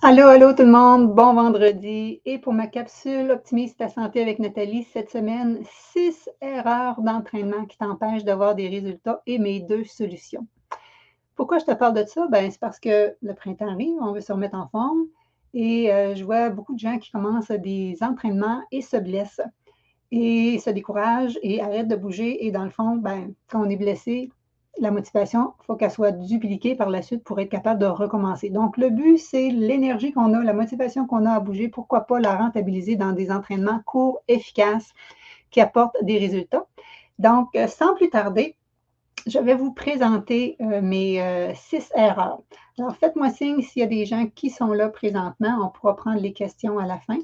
Allô, allô tout le monde, bon vendredi. Et pour ma capsule Optimise ta santé avec Nathalie, cette semaine, 6 erreurs d'entraînement qui t'empêchent d'avoir des résultats et mes 2 solutions. Pourquoi je te parle de ça? Ben, c'est parce que le printemps arrive, on veut se remettre en forme et je vois beaucoup de gens qui commencent des entraînements et se blessent et se découragent et arrêtent de bouger et dans le fond, ben, quand on est blessé, la motivation, il faut qu'elle soit dupliquée par la suite pour être capable de recommencer. Donc, le but, c'est l'énergie qu'on a, la motivation qu'on a à bouger, pourquoi pas la rentabiliser dans des entraînements courts, efficaces, qui apportent des résultats. Donc, sans plus tarder, je vais vous présenter mes 6 erreurs. Alors, faites-moi signe s'il y a des gens qui sont là présentement. On pourra prendre les questions à la fin.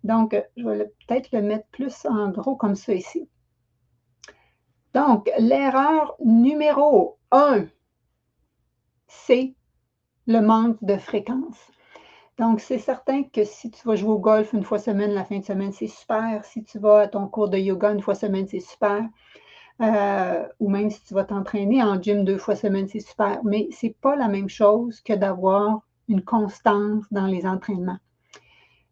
Donc, je vais peut-être le mettre plus en gros comme ça ici. Donc, l'erreur numéro 1, c'est le manque de fréquence. Donc, c'est certain que si tu vas jouer au golf une fois semaine, la fin de semaine, c'est super. Si tu vas à ton cours de yoga une fois semaine, c'est super. Ou même si tu vas t'entraîner en gym 2 fois semaine, c'est super. Mais c'est pas la même chose que d'avoir une constance dans les entraînements.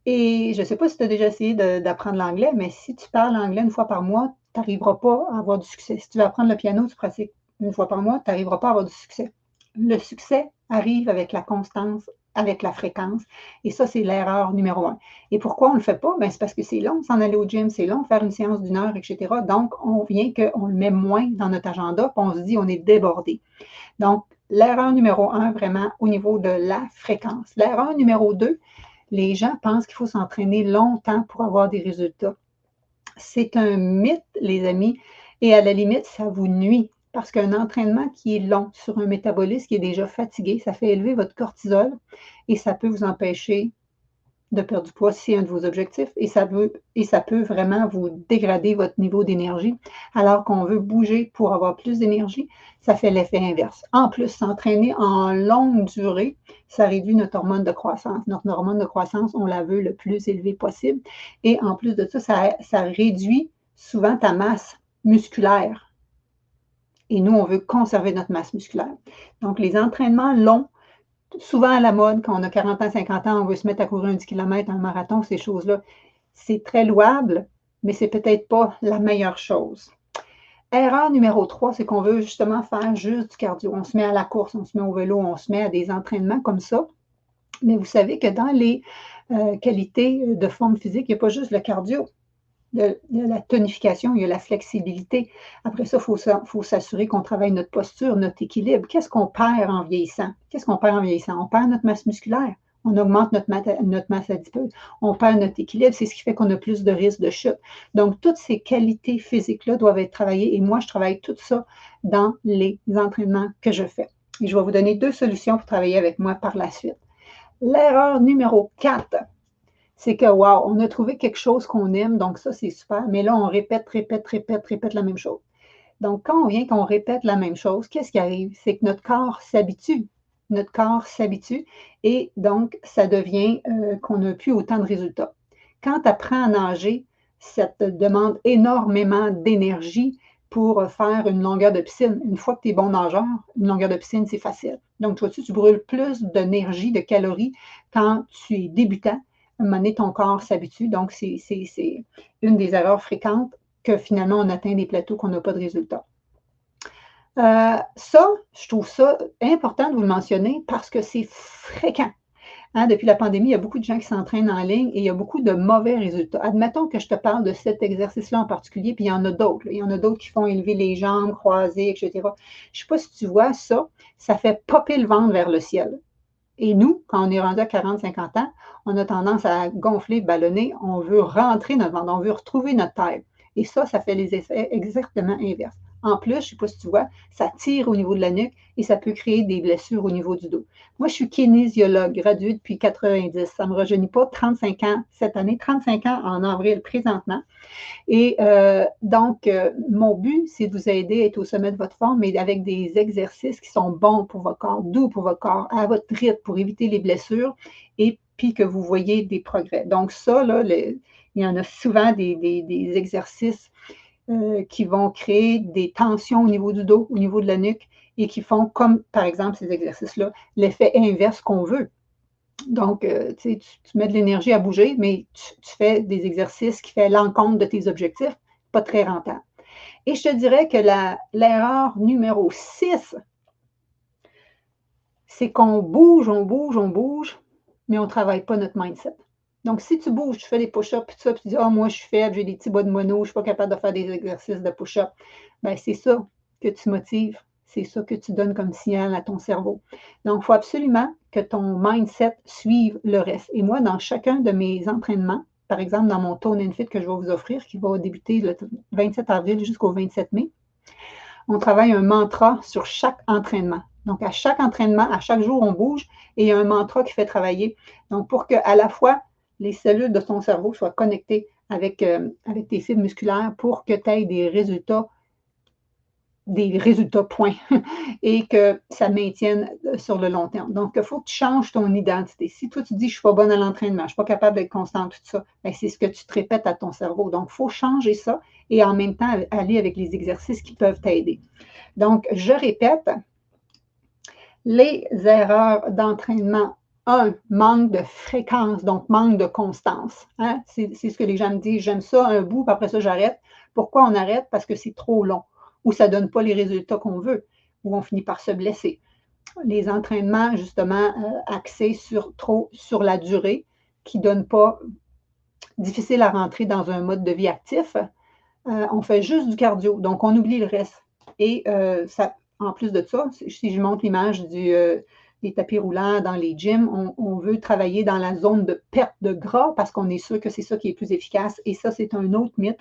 Et je ne sais pas si tu as déjà essayé d'apprendre l'anglais, mais si tu parles anglais une fois par mois, tu n'arriveras pas à avoir du succès. Si tu veux apprendre le piano, tu pratiques une fois par mois, tu n'arriveras pas à avoir du succès. Le succès arrive avec la constance, avec la fréquence. Et ça, c'est l'erreur numéro 1. Et pourquoi on ne le fait pas? Ben, c'est parce que c'est long, s'en aller au gym, c'est long, faire une séance d'1 heure, etc. Donc, on vient qu'on le met moins dans notre agenda, puis on se dit on est débordé. Donc, l'erreur numéro 1, vraiment, au niveau de la fréquence. L'erreur numéro 2, les gens pensent qu'il faut s'entraîner longtemps pour avoir des résultats. C'est un mythe, les amis, et à la limite, ça vous nuit parce qu'un entraînement qui est long sur un métabolisme qui est déjà fatigué, ça fait élever votre cortisol et ça peut vous empêcher de perdre du poids si c'est un de vos objectifs et ça peut vraiment vous dégrader votre niveau d'énergie. Alors qu'on veut bouger pour avoir plus d'énergie, ça fait l'effet inverse. En plus, s'entraîner en longue durée, ça réduit notre hormone de croissance. Notre hormone de croissance, on la veut le plus élevée possible. Et en plus de ça, ça réduit souvent ta masse musculaire. Et nous, on veut conserver notre masse musculaire. Donc, les entraînements longs, souvent à la mode, quand on a 40 ans, 50 ans, on veut se mettre à courir un 10 km, un marathon, ces choses-là. C'est très louable, mais c'est peut-être pas la meilleure chose. Erreur numéro 3, c'est qu'on veut justement faire juste du cardio. On se met à la course, on se met au vélo, on se met à des entraînements comme ça. Mais vous savez que dans les qualités de forme physique, il n'y a pas juste le cardio. Il y a la tonification, il y a la flexibilité. Après ça, il faut s'assurer qu'on travaille notre posture, notre équilibre. Qu'est-ce qu'on perd en vieillissant? Qu'est-ce qu'on perd en vieillissant? On perd notre masse musculaire. On augmente notre masse adipeuse. On perd notre équilibre. C'est ce qui fait qu'on a plus de risques de chute. Donc, toutes ces qualités physiques-là doivent être travaillées. Et moi, je travaille tout ça dans les entraînements que je fais. Et je vais vous donner 2 solutions pour travailler avec moi par la suite. L'erreur numéro 4, c'est que, wow, on a trouvé quelque chose qu'on aime, donc ça, c'est super. Mais là, on répète la même chose. Donc, quand on vient qu'on répète la même chose, qu'est-ce qui arrive? C'est que notre corps s'habitue. Notre corps s'habitue et donc, ça devient qu'on n'a plus autant de résultats. Quand tu apprends à nager, ça te demande énormément d'énergie pour faire une longueur de piscine. Une fois que tu es bon nageur, une longueur de piscine, c'est facile. Donc, toi, tu brûles plus d'énergie, de calories quand tu es débutant. À un moment donné, ton corps s'habitue. Donc, c'est une des erreurs fréquentes que finalement, on atteint des plateaux qu'on n'a pas de résultats. Ça, je trouve ça important de vous le mentionner parce que c'est fréquent. Hein, depuis la pandémie, il y a beaucoup de gens qui s'entraînent en ligne et il y a beaucoup de mauvais résultats. Admettons que je te parle de cet exercice-là en particulier, puis il y en a d'autres. Il y en a d'autres qui font élever les jambes, croisées, etc. Je ne sais pas si tu vois ça, ça fait popper le ventre vers le ciel. Et nous, quand on est rendu à 40, 50 ans, on a tendance à gonfler, ballonner. On veut rentrer notre ventre, on veut retrouver notre taille. Et ça fait les effets exactement inverses. En plus, je ne sais pas si tu vois, ça tire au niveau de la nuque et ça peut créer des blessures au niveau du dos. Moi, je suis kinésiologue, graduée depuis 90. Ça ne me rajeunit pas, 35 ans cette année, 35 ans en avril présentement. Et donc, mon but, c'est de vous aider à être au sommet de votre forme, mais avec des exercices qui sont bons pour votre corps, doux pour votre corps, à votre rythme, pour éviter les blessures et puis que vous voyez des progrès. Donc, ça, là, il y en a souvent des exercices qui vont créer des tensions au niveau du dos, au niveau de la nuque et qui font, comme par exemple ces exercices-là, l'effet inverse qu'on veut. Donc, tu sais, tu mets de l'énergie à bouger, mais tu fais des exercices qui font l'encontre de tes objectifs, pas très rentable. Et je te dirais que l'erreur numéro 6, c'est qu'on bouge, on bouge, on bouge, mais on ne travaille pas notre mindset. Donc, si tu bouges, tu fais des push-ups, puis ça, puis tu dis: «Ah, moi, je suis faible, j'ai des petits bas de mono, je ne suis pas capable de faire des exercices de push-up», bien, c'est ça que tu motives, c'est ça que tu donnes comme signal à ton cerveau. Donc, il faut absolument que ton mindset suive le reste. Et moi, dans chacun de mes entraînements, par exemple, dans mon Tone and Fit que je vais vous offrir, qui va débuter le 27 avril jusqu'au 27 mai, on travaille un mantra sur chaque entraînement. Donc, à chaque entraînement, à chaque jour, on bouge et il y a un mantra qui fait travailler. Donc, pour que à la fois les cellules de ton cerveau soient connectées avec tes fibres musculaires pour que tu aies des résultats points et que ça maintienne sur le long terme. Donc, il faut que tu changes ton identité. Si toi, tu dis, je ne suis pas bonne à l'entraînement, je ne suis pas capable d'être constante, tout ça, bien, c'est ce que tu te répètes à ton cerveau. Donc, il faut changer ça et en même temps aller avec les exercices qui peuvent t'aider. Donc, je répète, les erreurs d'entraînement. Un, manque de fréquence, donc manque de constance. Hein? C'est ce que les gens me disent. J'aime ça un bout, puis après ça, j'arrête. Pourquoi on arrête? Parce que c'est trop long, ou ça ne donne pas les résultats qu'on veut, ou on finit par se blesser. Les entraînements, justement, axés trop sur la durée, qui ne donnent pas, difficile à rentrer dans un mode de vie actif, on fait juste du cardio, donc on oublie le reste. Et ça, en plus de ça, si je montre l'image des tapis roulants dans les gyms, on veut travailler dans la zone de perte de gras parce qu'on est sûr que c'est ça qui est plus efficace. Et ça, c'est un autre mythe.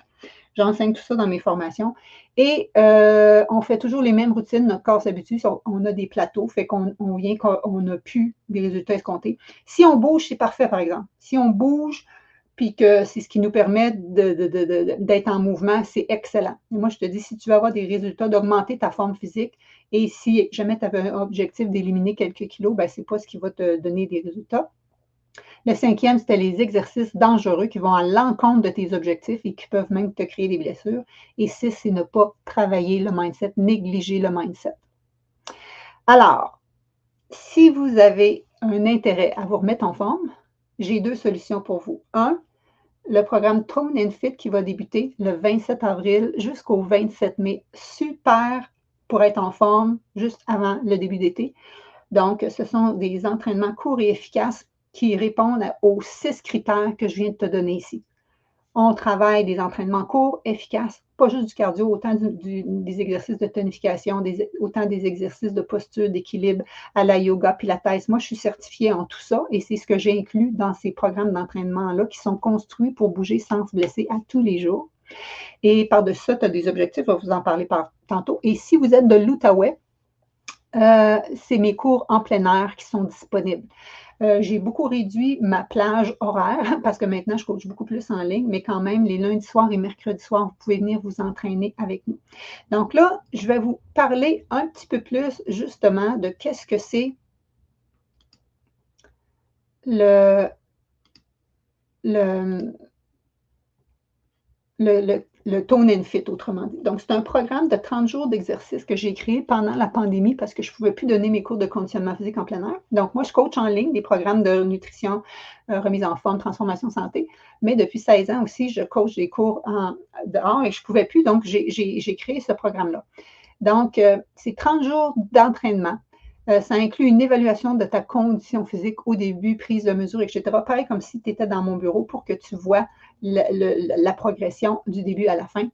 J'enseigne tout ça dans mes formations. Et on fait toujours les mêmes routines. Notre corps s'habitue. On a des plateaux, fait qu'on vient qu'on n'a plus des résultats escomptés. Si on bouge, c'est parfait, par exemple. Si on bouge, puis que c'est ce qui nous permet d'être en mouvement, c'est excellent. Et moi, je te dis, si tu veux avoir des résultats, d'augmenter ta forme physique, et si jamais tu avais un objectif d'éliminer quelques kilos, ben, ce n'est pas ce qui va te donner des résultats. Le 5e, c'était les exercices dangereux qui vont à l'encontre de tes objectifs et qui peuvent même te créer des blessures. Et 6, c'est ne pas travailler le mindset, négliger le mindset. Alors, si vous avez un intérêt à vous remettre en forme, j'ai 2 solutions pour vous. Un, le programme Tone and Fit qui va débuter le 27 avril jusqu'au 27 mai. Super pour être en forme juste avant le début d'été. Donc, ce sont des entraînements courts et efficaces qui répondent aux 6 critères que je viens de te donner ici. On travaille des entraînements courts, efficaces, pas juste du cardio, autant des exercices de tonification, autant des exercices de posture, d'équilibre à la yoga, pilates. Moi, je suis certifiée en tout ça et c'est ce que j'ai inclus dans ces programmes d'entraînement-là qui sont construits pour bouger sans se blesser à tous les jours. Et par-dessus ça, tu as des objectifs, je vais vous en parler tantôt. Et si vous êtes de l'Outaouais, c'est mes cours en plein air qui sont disponibles. J'ai beaucoup réduit ma plage horaire parce que maintenant, je coach beaucoup plus en ligne, mais quand même, les lundis soirs et mercredis soirs, vous pouvez venir vous entraîner avec nous. Donc là, je vais vous parler un petit peu plus justement de qu'est-ce que c'est le, le, le Tone and Fit, autrement dit. Donc, c'est un programme de 30 jours d'exercice que j'ai créé pendant la pandémie parce que je ne pouvais plus donner mes cours de conditionnement physique en plein air. Donc, moi, je coach en ligne des programmes de nutrition, remise en forme, transformation santé. Mais depuis 16 ans aussi, je coach des cours dehors et je ne pouvais plus. Donc, j'ai créé ce programme-là. Donc, c'est 30 jours d'entraînement. Ça inclut une évaluation de ta condition physique au début, prise de mesure, etc. Pareil comme si tu étais dans mon bureau pour que tu vois la progression du début à la fin.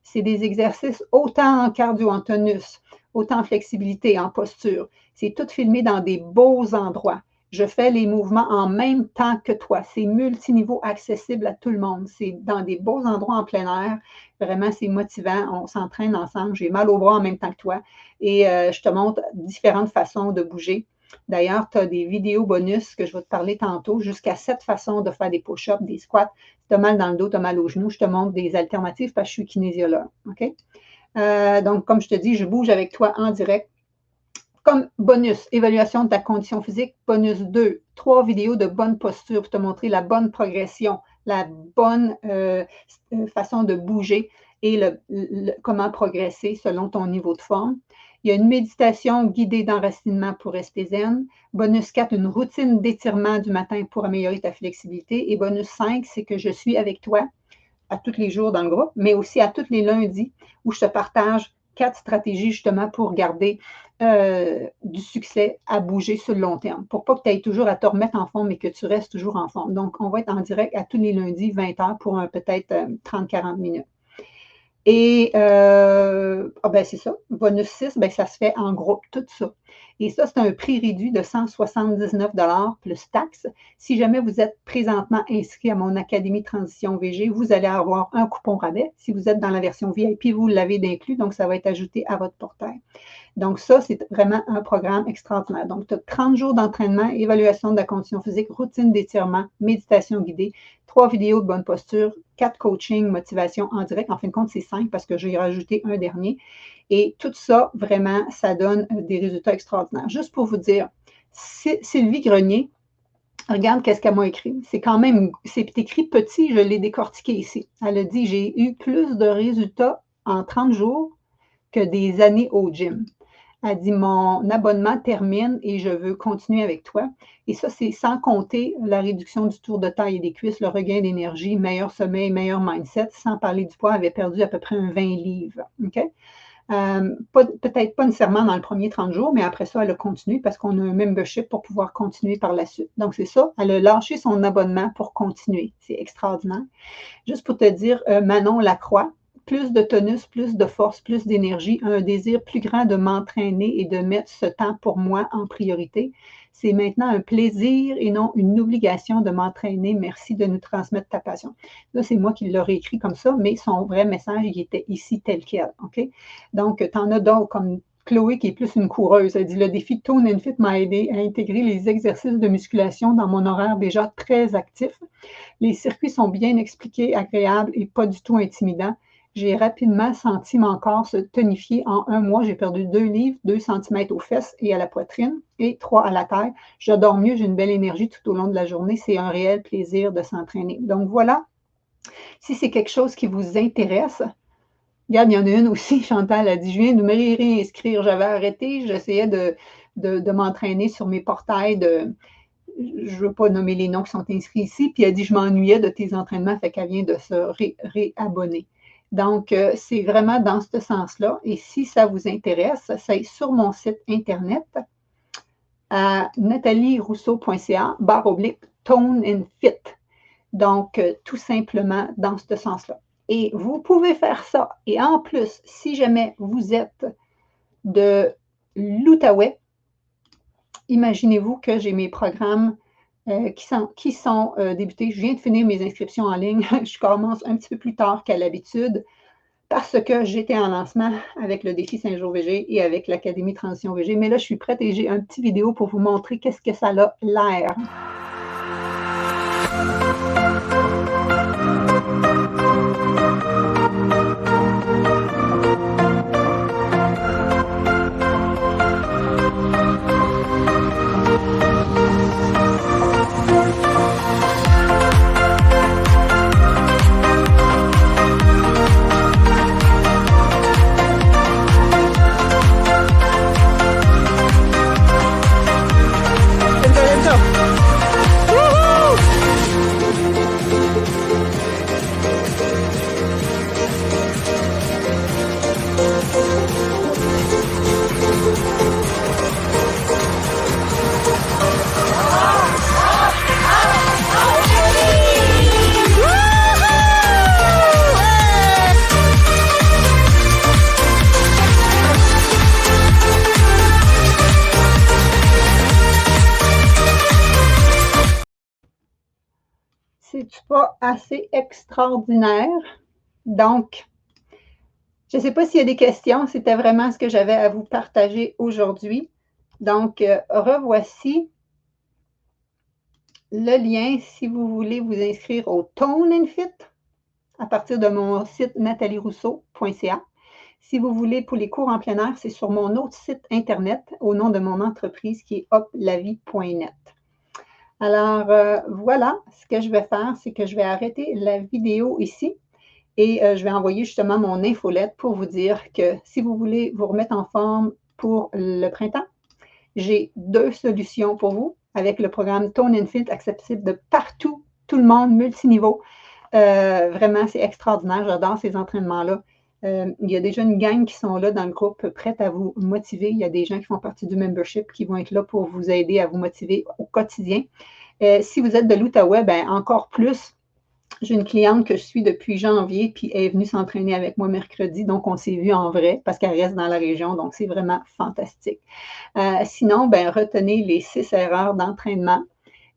C'est des exercices autant en cardio, en tonus, autant en flexibilité, en posture. C'est tout filmé dans des beaux endroits. Je fais les mouvements en même temps que toi. C'est multiniveau accessible à tout le monde. C'est dans des beaux endroits en plein air. Vraiment, c'est motivant. On s'entraîne ensemble. J'ai mal au bras en même temps que toi. Et je te montre différentes façons de bouger. D'ailleurs, tu as des vidéos bonus que je vais te parler tantôt, jusqu'à 7 façons de faire des push-ups, des squats. Si tu as mal dans le dos, tu as mal aux genoux, je te montre des alternatives parce que je suis kinésiologue. OK? Donc, comme je te dis, je bouge avec toi en direct. Comme bonus, évaluation de ta condition physique. Bonus 2, 3 vidéos de bonne posture pour te montrer la bonne progression, la bonne façon de bouger et comment progresser selon ton niveau de forme. Il y a une méditation guidée d'enracinement pour rester zen. Bonus 4, une routine d'étirement du matin pour améliorer ta flexibilité. Et bonus 5, c'est que je suis avec toi à tous les jours dans le groupe, mais aussi à tous les lundis où je te partage 4 stratégies justement pour garder du succès à bouger sur le long terme, pour pas que tu ailles toujours à te remettre en forme, mais que tu restes toujours en forme. Donc, on va être en direct à tous les lundis, 20 h pour peut-être 30-40 minutes. Et c'est ça, bonus 6, ça se fait en groupe, tout ça. Et ça, c'est un prix réduit de 179 plus taxes. Si jamais vous êtes présentement inscrit à mon Académie Transition VG, vous allez avoir un coupon rabais. Si vous êtes dans la version VIP, vous l'avez d'inclus, donc ça va être ajouté à votre portail. Donc ça, c'est vraiment un programme extraordinaire. Donc, tu as 30 jours d'entraînement, évaluation de la condition physique, routine d'étirement, méditation guidée, 3 vidéos de bonne posture, 4 coachings, motivation en direct. En fin de compte, c'est 5 parce que j'ai rajouté un dernier. Et tout ça, vraiment, ça donne des résultats extraordinaires. Juste pour vous dire, Sylvie Grenier, regarde qu'est-ce qu'elle m'a écrit. C'est quand même, c'est écrit petit, je l'ai décortiqué ici. Elle a dit, j'ai eu plus de résultats en 30 jours que des années au gym. Elle dit, mon abonnement termine et je veux continuer avec toi. Et ça, c'est sans compter la réduction du tour de taille et des cuisses, le regain d'énergie, meilleur sommeil, meilleur mindset. Sans parler du poids, elle avait perdu à peu près 20 livres. OK? Peut-être pas nécessairement dans le premier 30 jours, mais après ça, elle a continué parce qu'on a un membership pour pouvoir continuer par la suite. Donc, c'est ça, elle a lâché son abonnement pour continuer. C'est extraordinaire. Juste pour te dire, Manon Lacroix, plus de tonus, plus de force, plus d'énergie, un désir plus grand de m'entraîner et de mettre ce temps pour moi en priorité. C'est maintenant un plaisir et non une obligation de m'entraîner. Merci de nous transmettre ta passion. Là, c'est moi qui l'aurais écrit comme ça, mais son vrai message, il était ici tel quel. OK? Donc, tu en as d'autres comme Chloé, qui est plus une coureuse. Elle dit, le défi Tone and Fit m'a aidé à intégrer les exercices de musculation dans mon horaire déjà très actif. Les circuits sont bien expliqués, agréables et pas du tout intimidants. J'ai rapidement senti mon corps se tonifier. En un mois, j'ai perdu 2 livres, 2 cm aux fesses et à la poitrine et 3 à la taille. Je dors mieux, j'ai une belle énergie tout au long de la journée. C'est un réel plaisir de s'entraîner. Donc voilà, si c'est quelque chose qui vous intéresse, regarde, il y en a une aussi, Chantal a dit, je viens de me réinscrire. J'avais arrêté, j'essayais de m'entraîner sur mes portails je ne veux pas nommer les noms qui sont inscrits ici, puis elle dit, je m'ennuyais de tes entraînements, fait qu'elle vient de se réabonner. Donc, c'est vraiment dans ce sens-là. Et si ça vous intéresse, c'est sur mon site Internet à natalierousseau.ca/Tone and Fit. Donc, tout simplement dans ce sens-là. Et vous pouvez faire ça. Et en plus, si jamais vous êtes de l'Outaouais, imaginez-vous que j'ai mes programmes qui sont débutés. Je viens de finir mes inscriptions en ligne. Je commence un petit peu plus tard qu'à l'habitude parce que j'étais en lancement avec le défi 5 jours VG et avec l'Académie Transition VG. Mais là, je suis prête et j'ai un petit vidéo pour vous montrer qu'est-ce que ça a l'air. C'est pas assez extraordinaire. Donc, je ne sais pas s'il y a des questions. C'était vraiment ce que j'avais à vous partager aujourd'hui. Donc, revoici le lien si vous voulez vous inscrire au Tone and Fit à partir de mon site natalierousseau.ca. Si vous voulez pour les cours en plein air, c'est sur mon autre site Internet au nom de mon entreprise qui est hoplavie.net. Alors, voilà, ce que je vais faire, c'est que je vais arrêter la vidéo ici et je vais envoyer justement mon infolette pour vous dire que si vous voulez vous remettre en forme pour le printemps. J'ai 2 solutions pour vous avec le programme Tone and Fit accessible de partout, tout le monde, multiniveau. Vraiment, c'est extraordinaire. J'adore ces entraînements-là. Il y a déjà une gang qui sont là dans le groupe, prête à vous motiver. Il y a des gens qui font partie du membership qui vont être là pour vous aider à vous motiver au quotidien. Si vous êtes de l'Outaouais, ben encore plus. J'ai une cliente que je suis depuis janvier, puis elle est venue s'entraîner avec moi mercredi, donc on s'est vu en vrai parce qu'elle reste dans la région, donc c'est vraiment fantastique. Sinon, ben, retenez les 6 erreurs d'entraînement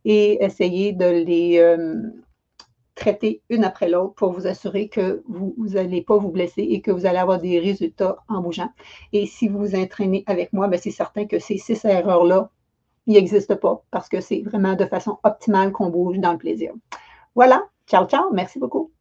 et essayez de les traiter une après l'autre pour vous assurer que vous n'allez pas vous blesser et que vous allez avoir des résultats en bougeant. Et si vous vous entraînez avec moi, ben, c'est certain que ces 6 erreurs-là, ils n'existent pas parce que c'est vraiment de façon optimale qu'on bouge dans le plaisir. Voilà, ciao, ciao, merci beaucoup.